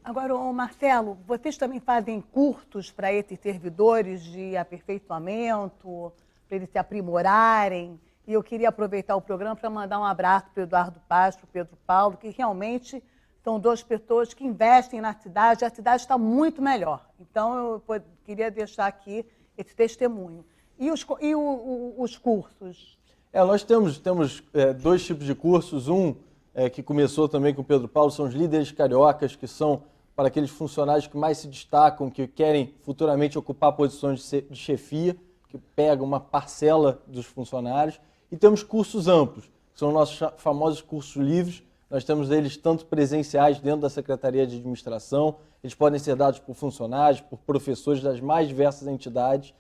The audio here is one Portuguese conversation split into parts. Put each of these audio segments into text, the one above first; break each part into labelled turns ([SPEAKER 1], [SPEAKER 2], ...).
[SPEAKER 1] Agora, ô Marcelo, vocês também fazem cursos para esses servidores de aperfeiçoamento, para eles se aprimorarem? E eu queria aproveitar o programa para mandar um abraço para o Eduardo Paz, para o Pedro Paulo, que realmente são duas pessoas que investem na cidade, a cidade está muito melhor. Então, eu queria deixar aqui esse testemunho. E os cursos?
[SPEAKER 2] Nós temos dois tipos de cursos. Que começou também com o Pedro Paulo, são os líderes cariocas, que são para aqueles funcionários que mais se destacam, que querem futuramente ocupar posições de chefia, que pegam uma parcela dos funcionários. E temos cursos amplos, que são nossos famosos cursos livres. Nós temos eles tanto presenciais dentro da Secretaria de Administração, eles podem ser dados por funcionários, por professores das mais diversas entidades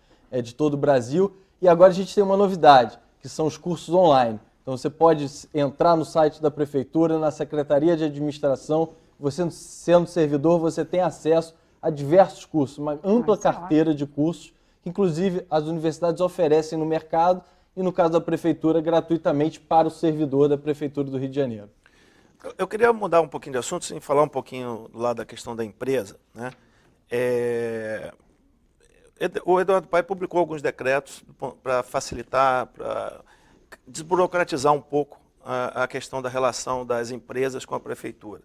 [SPEAKER 2] de todo o Brasil. E agora a gente tem uma novidade, que são os cursos online. Então você pode entrar no site da Prefeitura, na Secretaria de Administração, você sendo servidor, você tem acesso a diversos cursos, uma ampla carteira de cursos, que inclusive as universidades oferecem no mercado e no caso da Prefeitura, gratuitamente para o servidor da Prefeitura do Rio de Janeiro.
[SPEAKER 3] Eu queria mudar um pouquinho de assunto, sem falar um pouquinho do lado da questão da empresa, né? O Eduardo Paes publicou alguns decretos para facilitar, para desburocratizar um pouco a questão da relação das empresas com a prefeitura.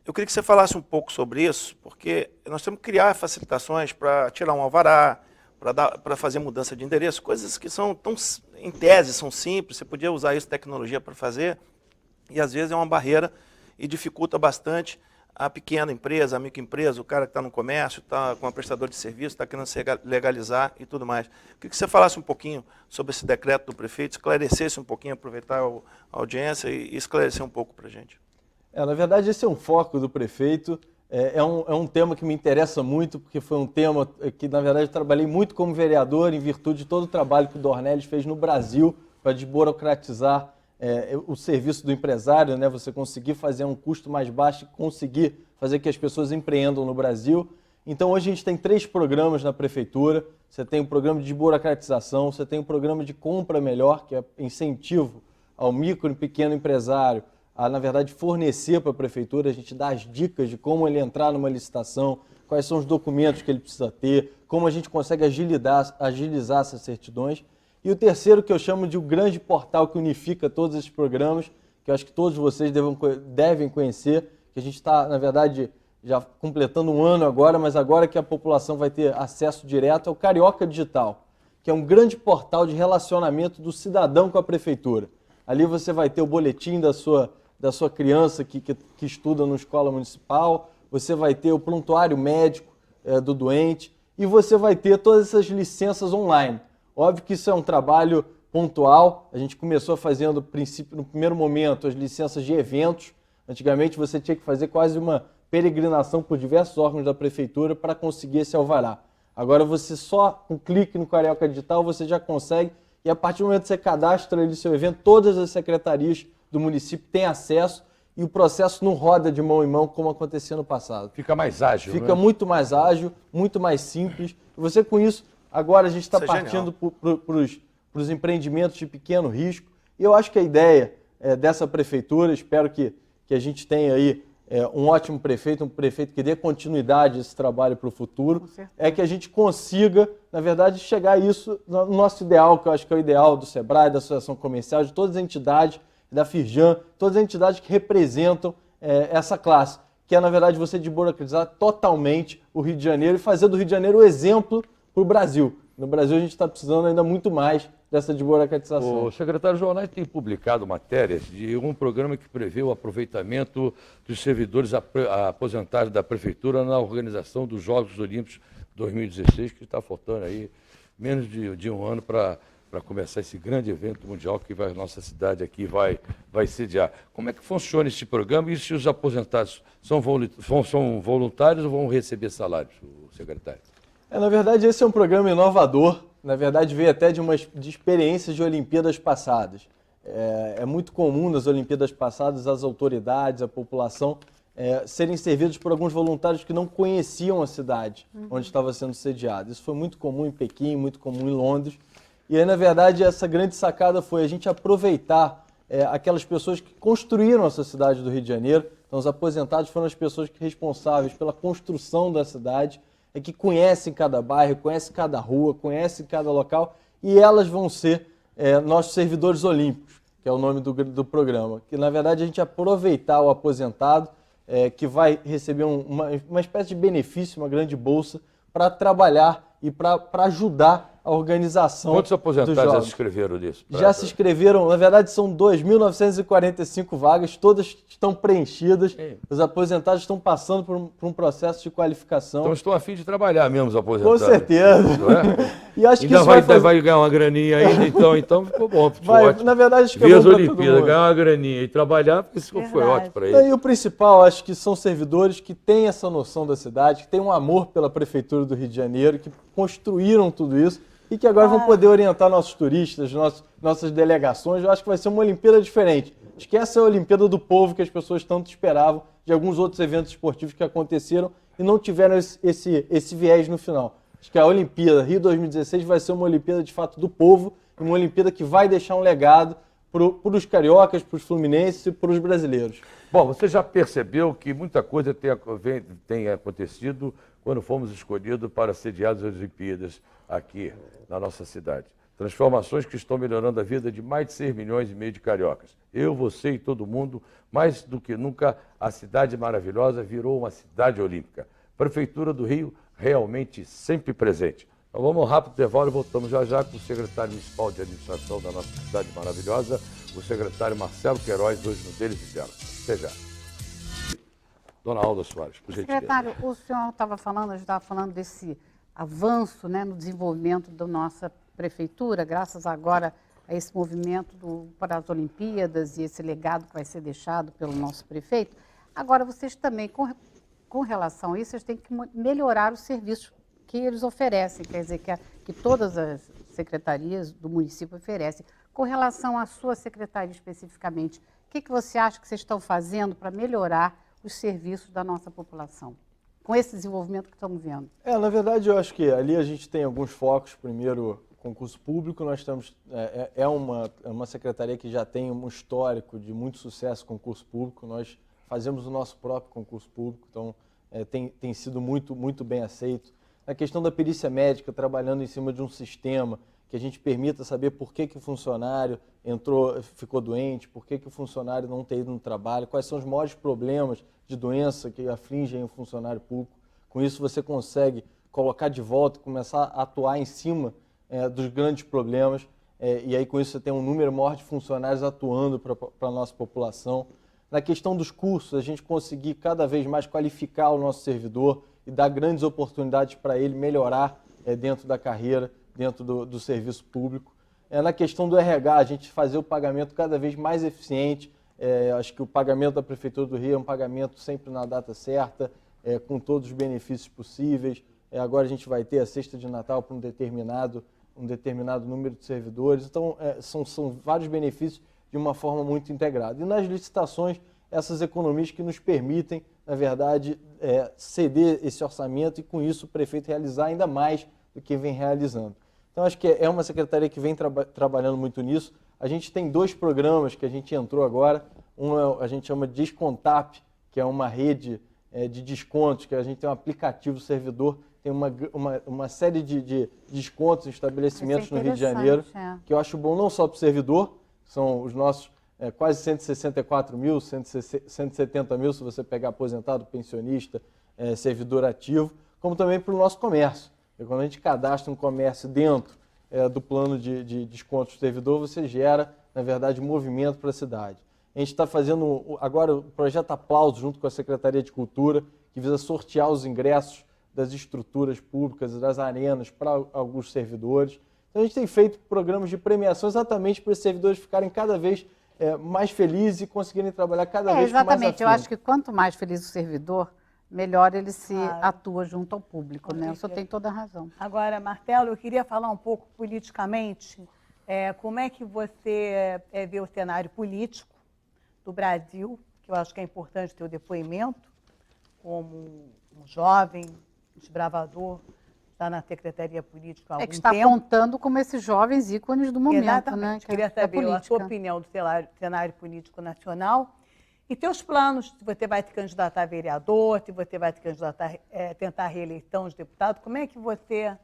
[SPEAKER 3] Eu queria que você falasse um pouco sobre isso, porque nós temos que criar facilitações para tirar um alvará, para fazer mudança de endereço, coisas que são tão, em tese, são simples, você podia usar isso, tecnologia, para fazer, e às vezes é uma barreira e dificulta bastante a pequena empresa, a microempresa, o cara que está no comércio, está com uma prestadora de serviço, está querendo se legalizar e tudo mais. Eu queria que você falasse um pouquinho sobre esse decreto do prefeito, esclarecesse um pouquinho, aproveitar a audiência e esclarecer um pouco para a gente.
[SPEAKER 2] Na verdade, esse é um foco do prefeito, é um tema que me interessa muito, porque foi um tema que, na verdade, eu trabalhei muito como vereador, em virtude de todo o trabalho que o Dornelles fez no Brasil para desburocratizar o serviço do empresário, né? Você conseguir fazer um custo mais baixo e conseguir fazer que as pessoas empreendam no Brasil. Então hoje a gente tem 3 programas na prefeitura. Você tem o programa de desburocratização, você tem o programa de compra melhor, que é incentivo ao micro e pequeno empresário a, na verdade, fornecer para a prefeitura. A gente dá as dicas de como ele entrar numa licitação, quais são os documentos que ele precisa ter, como a gente consegue agilizar essas certidões. E o terceiro, que eu chamo de o grande portal que unifica todos esses programas, que eu acho que todos vocês devem conhecer, que a gente está, na verdade, já completando um ano agora, mas agora que a população vai ter acesso direto, é o Carioca Digital, que é um grande portal de relacionamento do cidadão com a prefeitura. Ali você vai ter o boletim da sua criança que estuda numa escola municipal, você vai ter o prontuário médico do doente e você vai ter todas essas licenças online. Óbvio que isso é um trabalho pontual, a gente começou fazendo, no primeiro momento, as licenças de eventos. Antigamente você tinha que fazer quase uma peregrinação por diversos órgãos da prefeitura para conseguir esse alvará. Agora você só, com um clique no Carioca Digital, você já consegue, e a partir do momento que você cadastra ali seu evento, todas as secretarias do município têm acesso e o processo não roda de mão em mão como acontecia no passado.
[SPEAKER 4] Fica mais ágil,
[SPEAKER 2] Fica muito mais ágil, muito mais simples. E você com isso... Agora a gente está partindo para os empreendimentos de pequeno risco. E eu acho que a ideia dessa prefeitura, espero que a gente tenha aí um ótimo prefeito, um prefeito que dê continuidade a esse trabalho para o futuro, é que a gente consiga, na verdade, chegar a isso no nosso ideal, que eu acho que é o ideal do SEBRAE, da Associação Comercial, de todas as entidades, da Firjan, todas as entidades que representam essa classe, que é, na verdade, você desburocratizar totalmente o Rio de Janeiro e fazer do Rio de Janeiro o exemplo para o Brasil. No Brasil a gente está precisando ainda muito mais dessa desburocratização.
[SPEAKER 4] O secretário Jornais tem publicado matérias de um programa que prevê o aproveitamento dos servidores aposentados da Prefeitura na organização dos Jogos Olímpicos 2016, que está faltando aí menos de um ano para começar esse grande evento mundial que a nossa cidade aqui vai sediar. Como é que funciona esse programa e se os aposentados são voluntários ou vão receber salários, secretário?
[SPEAKER 2] Na verdade, esse é um programa inovador. Na verdade, veio até de experiências de Olimpíadas passadas. É muito comum nas Olimpíadas passadas as autoridades, a população, serem servidos por alguns voluntários que não conheciam a cidade onde estava sendo sediado. Isso foi muito comum em Pequim, muito comum em Londres. E aí, na verdade, essa grande sacada foi a gente aproveitar aquelas pessoas que construíram essa cidade do Rio de Janeiro. Então, os aposentados foram as pessoas responsáveis pela construção da cidade, que conhecem cada bairro, conhecem cada rua, conhecem cada local, e elas vão ser nossos servidores olímpicos, que é o nome do programa. Que, na verdade, a gente aproveitar o aposentado, que vai receber uma espécie de benefício, uma grande bolsa, para trabalhar e para ajudar a organização.
[SPEAKER 4] Quantos aposentados
[SPEAKER 2] dos
[SPEAKER 4] já
[SPEAKER 2] jogos.
[SPEAKER 4] se inscreveram nisso?
[SPEAKER 2] Já se inscreveram, na verdade são 2.945 vagas, todas estão preenchidas. Os aposentados estão passando por um processo de qualificação.
[SPEAKER 4] Então estão a fim de trabalhar mesmo os aposentados.
[SPEAKER 2] Com certeza.
[SPEAKER 4] Não é?
[SPEAKER 2] E acho que
[SPEAKER 4] ainda
[SPEAKER 2] isso
[SPEAKER 4] vai ganhar uma graninha ainda, então ficou bom. Ótimo.
[SPEAKER 2] Na verdade, acho que
[SPEAKER 4] ver
[SPEAKER 2] é
[SPEAKER 4] as
[SPEAKER 2] bom pra todo
[SPEAKER 4] Olimpíadas,
[SPEAKER 2] mundo.
[SPEAKER 4] ganhar uma graninha e trabalhar, isso foi
[SPEAKER 1] Verdade.
[SPEAKER 4] ótimo para ele.
[SPEAKER 2] E o principal, acho que são servidores que têm essa noção da cidade, que têm um amor pela Prefeitura do Rio de Janeiro, que construíram tudo isso e que agora vão poder orientar nossos turistas, nossas delegações. Eu acho que vai ser uma Olimpíada diferente. Acho que essa é a Olimpíada do povo que as pessoas tanto esperavam de alguns outros eventos esportivos que aconteceram e não tiveram esse viés no final. Acho que a Olimpíada Rio 2016 vai ser uma Olimpíada de fato do povo, uma Olimpíada que vai deixar um legado para os cariocas, para os fluminenses e para os brasileiros.
[SPEAKER 4] Bom, você já percebeu que muita coisa tem acontecido quando fomos escolhidos para sediar as Olimpíadas aqui na nossa cidade. Transformações que estão melhorando a vida de mais de 6,5 milhões de cariocas. Eu, você e todo mundo, mais do que nunca, a cidade maravilhosa virou uma cidade olímpica. Prefeitura do Rio realmente sempre presente. Então vamos rápido, intervalo e voltamos já com o secretário municipal de administração da nossa cidade maravilhosa, o secretário Marcelo Queiroz, hoje no Deles e Delas. Até já. Dona Alda Soares, por gentileza.
[SPEAKER 5] Secretário, o senhor estava falando desse avanço, né, no desenvolvimento da nossa prefeitura, graças agora a esse movimento para as Olimpíadas e esse legado que vai ser deixado pelo nosso prefeito. Agora, vocês também, com relação a isso, vocês têm que melhorar os serviços que eles oferecem, quer dizer, que todas as secretarias do município oferecem. Com relação à sua secretaria especificamente, o que você acha que vocês estão fazendo para melhorar os serviços da nossa população, com esse desenvolvimento que estamos vendo?
[SPEAKER 2] Na verdade, eu acho que ali a gente tem alguns focos. Primeiro, concurso público. Nós temos uma secretaria que já tem um histórico de muito sucesso com concurso público. Nós fazemos o nosso próprio concurso público, então tem sido muito bem aceito. A questão da perícia médica, trabalhando em cima de um sistema que a gente permita saber por que o funcionário ficou doente, por que o funcionário não tem ido no trabalho, quais são os maiores problemas de doença que afligem o funcionário público. Com isso você consegue colocar de volta, começar a atuar em cima dos grandes problemas, e aí com isso você tem um número maior de funcionários atuando para a nossa população. Na questão dos cursos, a gente conseguir cada vez mais qualificar o nosso servidor e dar grandes oportunidades para ele melhorar dentro da carreira, dentro do serviço público. Na questão do RH, a gente fazer o pagamento cada vez mais eficiente. Acho que o pagamento da Prefeitura do Rio é um pagamento sempre na data certa, com todos os benefícios possíveis. Agora a gente vai ter a cesta de Natal para um determinado número de servidores. Então, são vários benefícios de uma forma muito integrada. E nas licitações, essas economias que nos permitem, na verdade, ceder esse orçamento e, com isso, o prefeito realizar ainda mais do que vem realizando. Então, acho que é uma secretaria que vem trabalhando muito nisso. A gente tem 2 programas que a gente entrou agora. Um a gente chama de Descontap, que é uma rede de descontos, que a gente tem um aplicativo servidor, tem uma série de descontos em estabelecimentos no Rio de Janeiro, que eu acho bom não só para o servidor, são os nossos quase 164 mil, 170 mil, se você pegar aposentado, pensionista, servidor ativo, como também para o nosso comércio. E quando a gente cadastra um comércio dentro do plano de descontos do servidor, você gera, na verdade, movimento para a cidade. A gente está fazendo agora o projeto Aplauso, junto com a Secretaria de Cultura, que visa sortear os ingressos das estruturas públicas e das arenas para alguns servidores. Então, a gente tem feito programas de premiação exatamente para os servidores ficarem cada vez mais felizes e conseguirem trabalhar cada vez com mais
[SPEAKER 5] exatamente. Eu
[SPEAKER 2] afinco.
[SPEAKER 5] acho que quanto mais feliz o servidor, melhor ele se atua junto ao público, né? O senhor tem toda a razão.
[SPEAKER 1] Agora, Marcelo, eu queria falar um pouco politicamente. Como é que você vê o cenário político do Brasil, que eu acho que é importante ter o depoimento, como um jovem, desbravador, está na Secretaria Política há algum
[SPEAKER 5] Que está
[SPEAKER 1] tempo.
[SPEAKER 5] apontando como esses jovens ícones do momento,
[SPEAKER 1] Exatamente.
[SPEAKER 5] né?
[SPEAKER 1] Queria saber a sua opinião do cenário político nacional E teus planos, se você vai te candidatar a vereador, se você vai te candidatar, tentar a reeleição de deputado, como é que você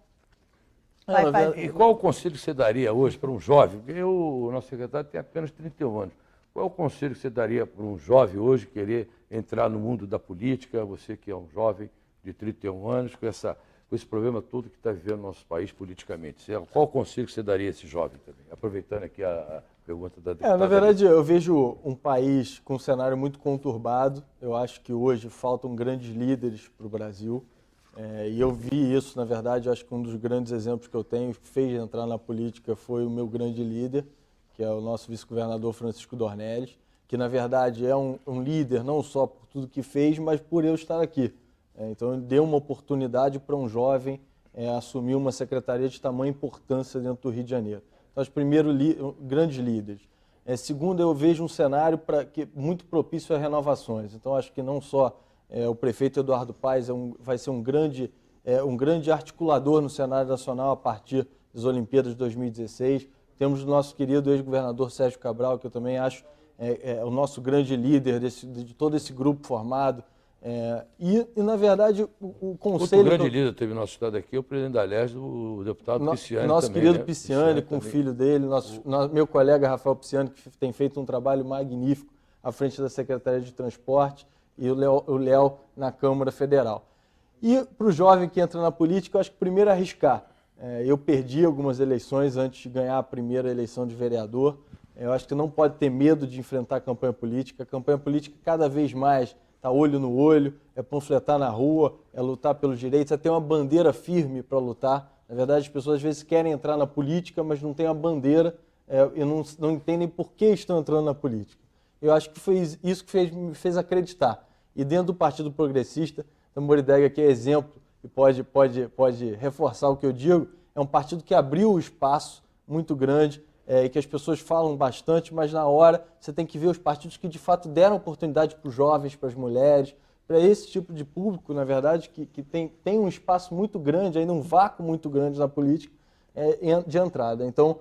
[SPEAKER 1] vai fazer?
[SPEAKER 4] E qual o conselho que você daria hoje para um jovem? Porque o nosso secretário tem apenas 31 anos. Qual é o conselho que você daria para um jovem hoje querer entrar no mundo da política, você que é um jovem de 31 anos, com esse problema todo que está vivendo no nosso país politicamente? Qual o conselho que você daria a esse jovem também? Aproveitando aqui a pergunta da deputada.
[SPEAKER 2] Na verdade, eu vejo um país com um cenário muito conturbado. Eu acho que hoje faltam grandes líderes para o Brasil. E eu vi isso, na verdade, eu acho que um dos grandes exemplos que eu tenho, que fez entrar na política, foi o meu grande líder, que é o nosso vice-governador Francisco Dornelles, que, na verdade, é um líder não só por tudo que fez, mas por eu estar aqui. Então, ele deu uma oportunidade para um jovem assumir uma secretaria de tamanha importância dentro do Rio de Janeiro. Então, os primeiros grandes líderes. Segundo, eu vejo um cenário muito propício a renovações. Então, acho que não só o prefeito Eduardo Paes vai ser um grande articulador no cenário nacional a partir das Olimpíadas de 2016. Temos o nosso querido ex-governador Sérgio Cabral, que eu também acho o nosso grande líder de todo esse grupo formado. E, na verdade, o conselho...
[SPEAKER 4] Outro grande líder teve no nosso estado aqui, o presidente da Leste, o deputado Pisciani
[SPEAKER 2] nosso
[SPEAKER 4] também.
[SPEAKER 2] Querido
[SPEAKER 4] né?
[SPEAKER 2] Pisciani, com o filho dele, meu colega Rafael Pisciani, que tem feito um trabalho magnífico à frente da Secretaria de Transporte, e o Léo na Câmara Federal. E para o jovem que entra na política, eu acho que primeiro arriscar. Eu perdi algumas eleições antes de ganhar a primeira eleição de vereador. Eu acho que não pode ter medo de enfrentar a campanha política. A campanha política cada vez mais está olho no olho, é panfletar na rua, é lutar pelos direitos, é ter uma bandeira firme para lutar. Na verdade, as pessoas às vezes querem entrar na política, mas não têm a bandeira e não entendem por que estão entrando na política. Eu acho que foi isso que me fez acreditar. E dentro do Partido Progressista, o Morideg aqui é exemplo e pode reforçar o que eu digo, é um partido que abriu um espaço muito grande e que as pessoas falam bastante, mas na hora você tem que ver os partidos que de fato deram oportunidade para os jovens, para as mulheres, para esse tipo de público, na verdade, que tem um espaço muito grande, ainda um vácuo muito grande na política de entrada. Então,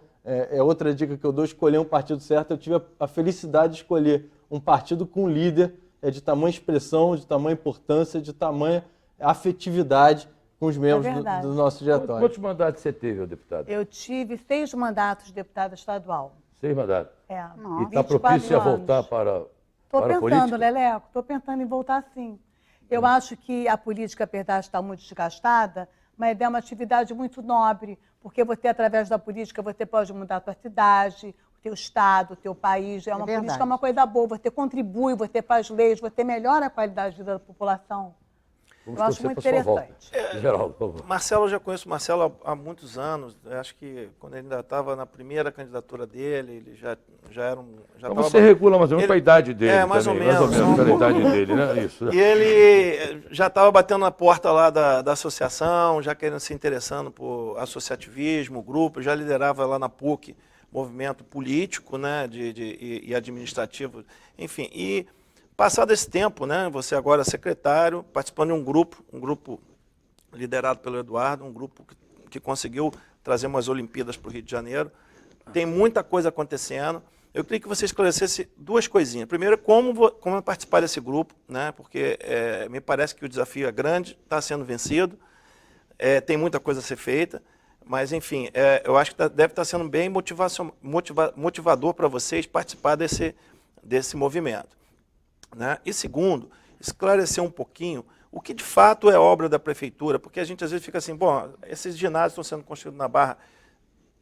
[SPEAKER 2] outra dica que eu dou, escolher um partido certo. Eu tive a felicidade de escolher um partido com um líder de tamanha expressão, de tamanha importância, de tamanha afetividade com os membros do nosso diretório.
[SPEAKER 4] Quantos mandatos você teve, deputado?
[SPEAKER 1] Eu tive 6 mandatos de deputada estadual.
[SPEAKER 4] 6 mandatos?
[SPEAKER 1] E
[SPEAKER 4] está propício a voltar para
[SPEAKER 1] Estou
[SPEAKER 4] a
[SPEAKER 1] pensando,
[SPEAKER 4] política?
[SPEAKER 1] Leleco, estou pensando em voltar sim. Eu acho que a política, apesar de estar muito desgastada, mas é uma atividade muito nobre, porque você, através da política, você pode mudar a tua cidade, o teu estado, o teu país. Uma política é uma coisa boa, você contribui, você faz leis, você melhora a qualidade de vida da população. Eu acho muito interessante.
[SPEAKER 4] Geraldo, por favor.
[SPEAKER 3] Marcelo, eu já conheço o Marcelo há muitos anos. Eu acho que quando ele ainda estava na primeira candidatura dele, ele já era um...
[SPEAKER 4] Então você regula mais ou menos para a idade dele.
[SPEAKER 3] Mais ou
[SPEAKER 4] menos. Mais ou menos pela idade dele, né? Isso.
[SPEAKER 3] E ele já estava batendo na porta lá da associação, já querendo se interessando por associativismo, grupo, já liderava lá na PUC movimento político, né, e administrativo, enfim. E passado esse tempo, né, você agora é secretário, participando de um grupo liderado pelo Eduardo, um grupo que conseguiu trazer umas Olimpíadas para o Rio de Janeiro. Tem muita coisa acontecendo. Eu queria que você esclarecesse 2 coisinhas. Primeiro, como participar desse grupo, né, porque me parece que o desafio é grande, está sendo vencido, tem muita coisa a ser feita. Mas, enfim, eu acho que deve estar sendo bem motivador para vocês participar desse movimento. Né? E segundo, esclarecer um pouquinho o que de fato é obra da prefeitura, porque a gente às vezes fica assim, bom, esses ginásios estão sendo construídos na Barra,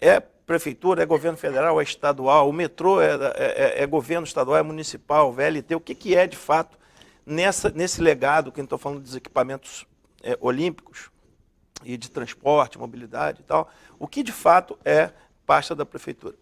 [SPEAKER 3] é prefeitura, é governo federal, é estadual, o metrô é governo estadual, é municipal, VLT, o que é de fato nesse legado, que eu estou falando dos equipamentos olímpicos, e de transporte, mobilidade e tal, o que de fato é pasta da prefeitura.